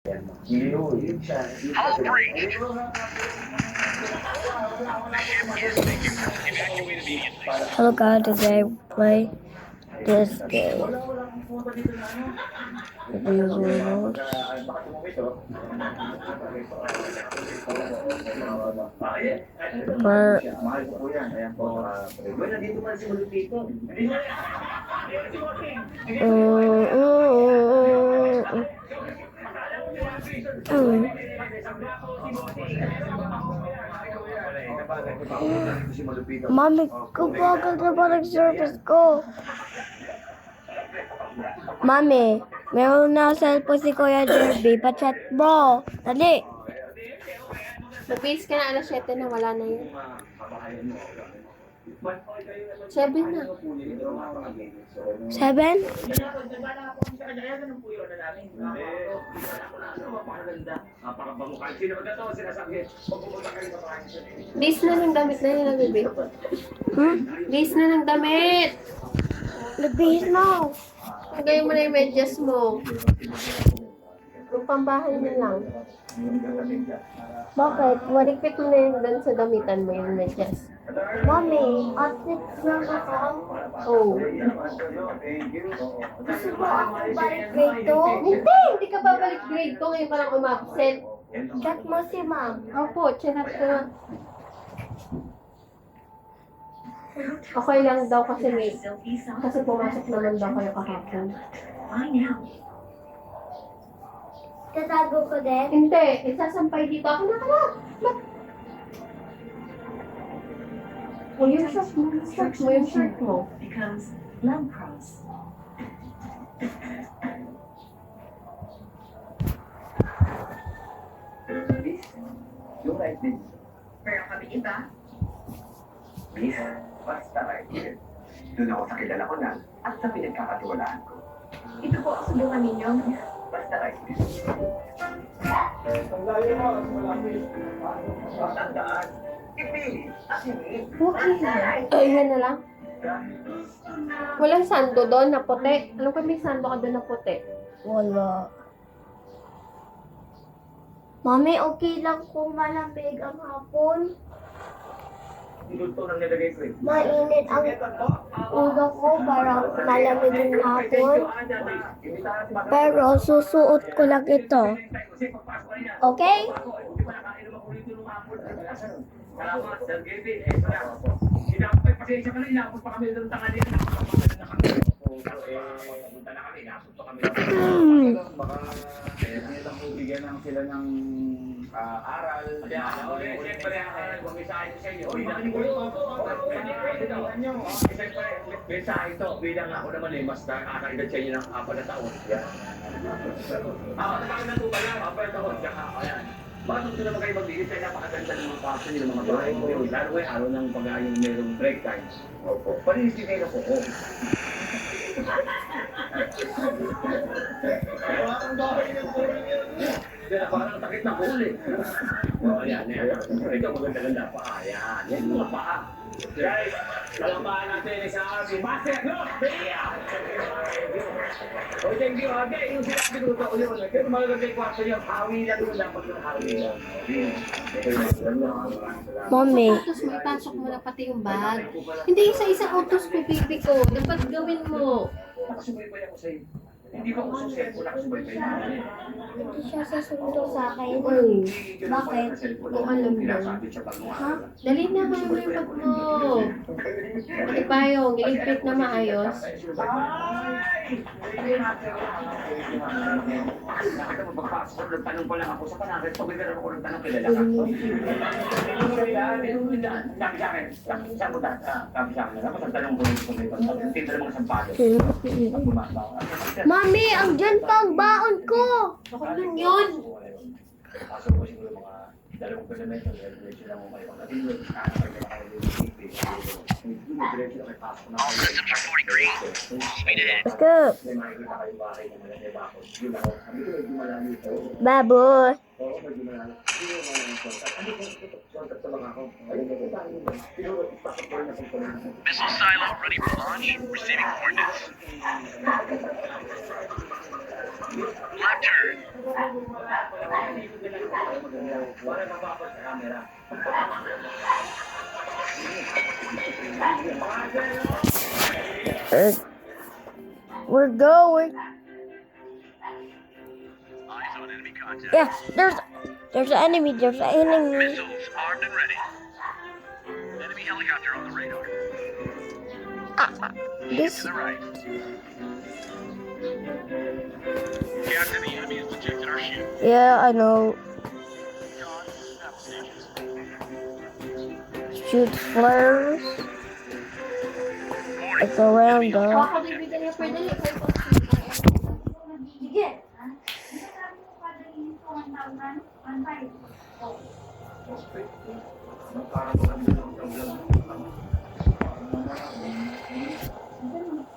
Hull breach. Hello guys, today we play this game. Mami, kabagal na ba nag-service ko? Mami, meron na cellphone si Kuya Derby. Pa-chat mo. Dali. Mag-base ka na alas 7 na wala na yun. 7 na. 7? Base na ng damit na nila, bebe. Base na ng damit. Nag-base na. Tagayin mo na yung medyas mo. Yung pambahay na lang. Bakit? Marikpit mo na yung doon sa damitan mo yung medyas. Mami, outfit lang ako. Oh. Gusto mo ako balik grade 2? Hindi ka babalik grade 2 ngayon ka lang umabsent. Chat mo si ma'am. Opo, chinat ko na. Okay lang daw kasi kasi pumasok naman daw kayo kahapon. Tatago ko din. Hindi, isasampay dito. Ako na ka na. O yung shirt mo, yung shirt mo. Becomes lamp cross. Yung right din. Pero kami iba, Miss, basta right din. Doon ako sa kilala ko na at sa pinagkakatiwalaan ko. ito po ang subukan ninyo. Basta right din. Tandaan, ipili at hindi. Okay. Yan na lang. Walang sando doon na puti. Alam ko may sando ka doon na puti. Wala. Mami, okay lang kung malamig ang hapon. Ito nang nilagay ko eh. Mainit ang ulo ko para malamig ang hapon. Pero susuot ko lang ito. Okay? Salamat, Sir Gaby. Sinapay, pasensya ka na, inapos pa kami ng tangali. Punta na kami, inapos pa kami. Baka, hindi lang po bigyan lang sila ng aral. Siyempre, mensahe ko sa inyo. Mensahe ito, bilang ako naman mas nakakaedad sa inyo ng 4 na taon. Ako naman na po ba yan? 4 na taon, tsaka ayan. Bakit ito naman kayo mag-iit ay napakaganda ng mga passion nila mga bahay mo. Lalo ay araw ng pag-ayong mayroong break times. Opo. Paninisipin ako po. Parang takit na huli. O, ayan. Ito maganda-ganda pa. Ayan. Yan mga paa. Guys, kalabahan natin sa si Master Lord. O, thank you. Okay, yung sinabi ko sa ulo. Pero magagay kwarto niya. Hawi lang yung dapat yung hawi lang. Mami, Tapos may pasok mo na pati yung bag. Hindi yung sa isang autos ko, baby ko. Dapat gawin mo. Nakasubaybay ako sa'yo. Hindi ba uso cellphone nakasubaybay mo? hindi siya sasundo sa akin. Bakit? Kung alam mo. Ha? Dali na kayo mo yung bag mo. Pati payong, iligpit na maayos. Nakita mo pagpasok, nagtanong pa lang ako sa panakit. Pagkakaroon ako ng tanong kilala ka. Sabi sa akin, sabi sa akin, tapos ang tanong ko yung tinta ng mga sampado. Mami, andyan pa ang baon ko. Ako nun yun. Pasok ko siguro mga 2 kilometro, diretso lang ako kayo. At yun, kakakay na kayo yung isipin. Diretso lang kayo pasok na kayo. Let's go. May makikita kayo bahay na malagay bakod. Yun ako. Sabi ko, medyo malalim ito. Baboy. Oo, Missile silo ready for launch. Receiving coordinates. Left turn. We're going. Eyes on enemy contact. Yeah, there's an enemy. There's an enemy. Missiles armed and ready. Enemy helicopter on the radar. Ship This. to the right. Captain, the enemy has detected our ship. Yeah, I know. Gone. Battle stations. Shoot flares. Morning. It's around Enemy the. Baka bibigyan niya per dali. Sige. Sinasabi mo pa dali nito 1,000, 1,500.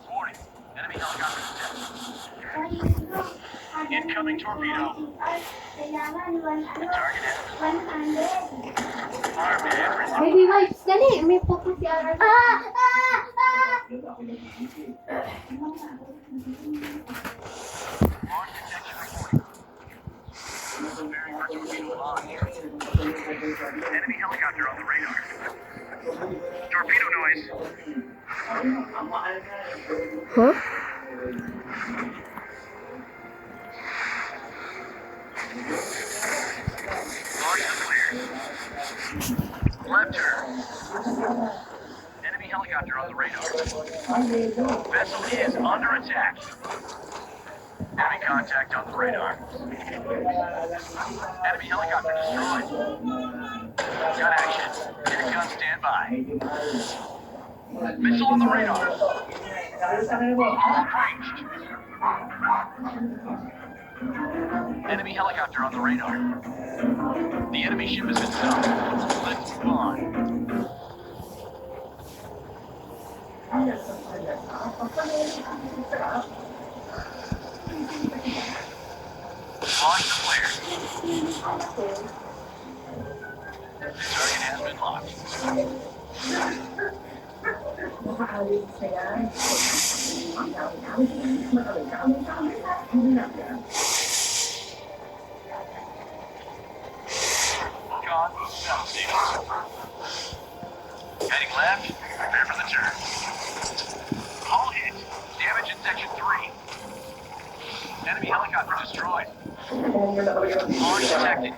Morning. Enemy helicopter detected. Incoming torpedo. Target is armed and ready. Baby wipes, dali. May pupo si Ara. Launch detection reporting. Preparing for torpedo launch. Enemy helicopter on the radar. Torpedo noise. Huh? Launch clear. Left turn. Enemy helicopter on the radar. Vessel is under attack. Enemy contact on the radar. Enemy helicopter destroyed. Gun action. Air gun standby. Missile on the radar. All breached. Enemy helicopter on the radar. The enemy ship has been sunk. Let's move on. Launch clear. Target has been locked. Gone. Battle stations. Heading left. Prepare for the turn. All hit. Damage in section 3. Enemy helicopter destroyed. Launch detected.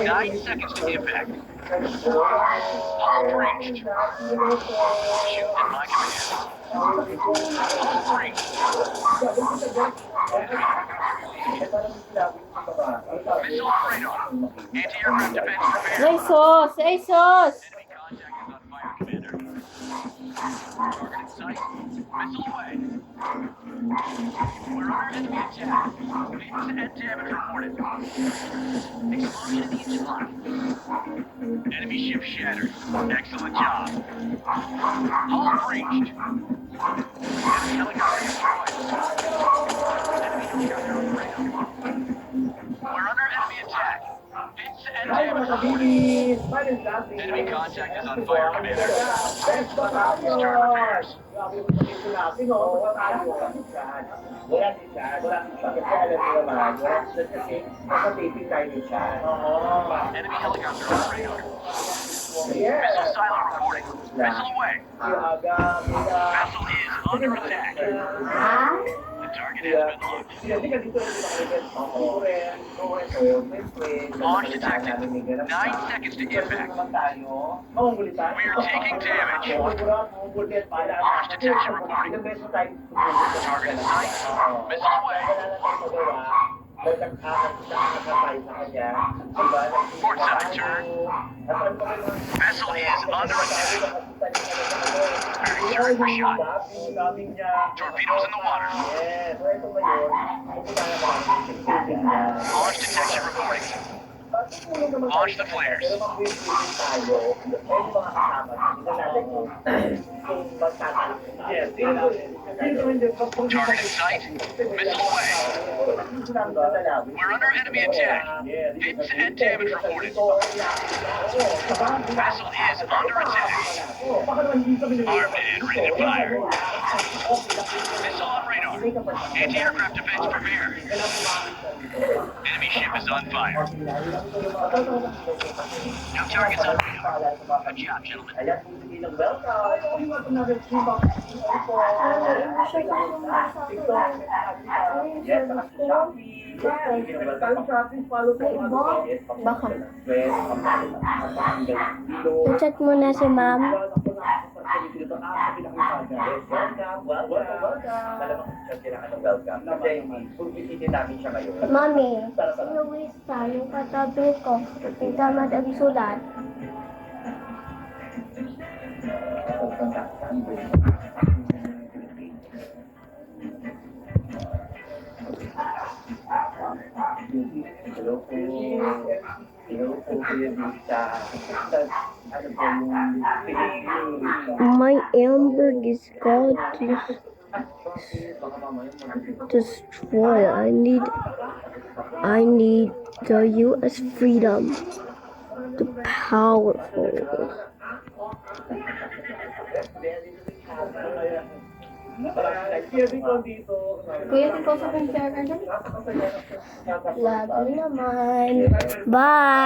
9 seconds to impact. Hull breached. Shoot at my command. Hull breached. Missile on radar. Anti-aircraft defense prepared. Ay, sos! Ay, sos! Enemy contact is on fire, Commander. Target in sight. Missile away. We're under enemy attack. Weakness and damage reported. Explosion in the engine line. Enemy ship shattered. Excellent job. Hull breached. Enemy helicopter destroyed. Enemy helicopter on the radar. We're under enemy attack. Hits and damage reported. Enemy contact is on fire, Commander. Start repairs. Wala din siya. Kasi alam mo naman, wala siya kasi nakataping tayo din siya. Enemy helicopter on the radar. Missile silo reporting. Missile away. Vessel is under attack. The target has been locked. Launch detected. 9 seconds to impact. We are taking damage. Launch detection reporting. Target in sight. Missile away. Port side turn. Vessel is under attack. Preparing turret for shot. Torpedoes in the water. Launch detection reporting. Launch the flares. Target in sight. Missile away. We're under enemy attack. Hits and damage reported. Vessel is under attack. Armed and ready to fire. Missile on radar. Anti-aircraft defense prepared. Enemy ship is on fire. No targets on radar. Good job, gentlemen. Baka. Chat mo na si ma'am. Mami, sinuwis sa yung katabi ko. May tamad ang sulat. Hello po. Hello po, Kuya Vita. Ano po yung My Amberg is called to destroy. I need the U.S. freedom. The powerful. Kuya, tingko sa pang share ka dyan. Love you naman. Bye!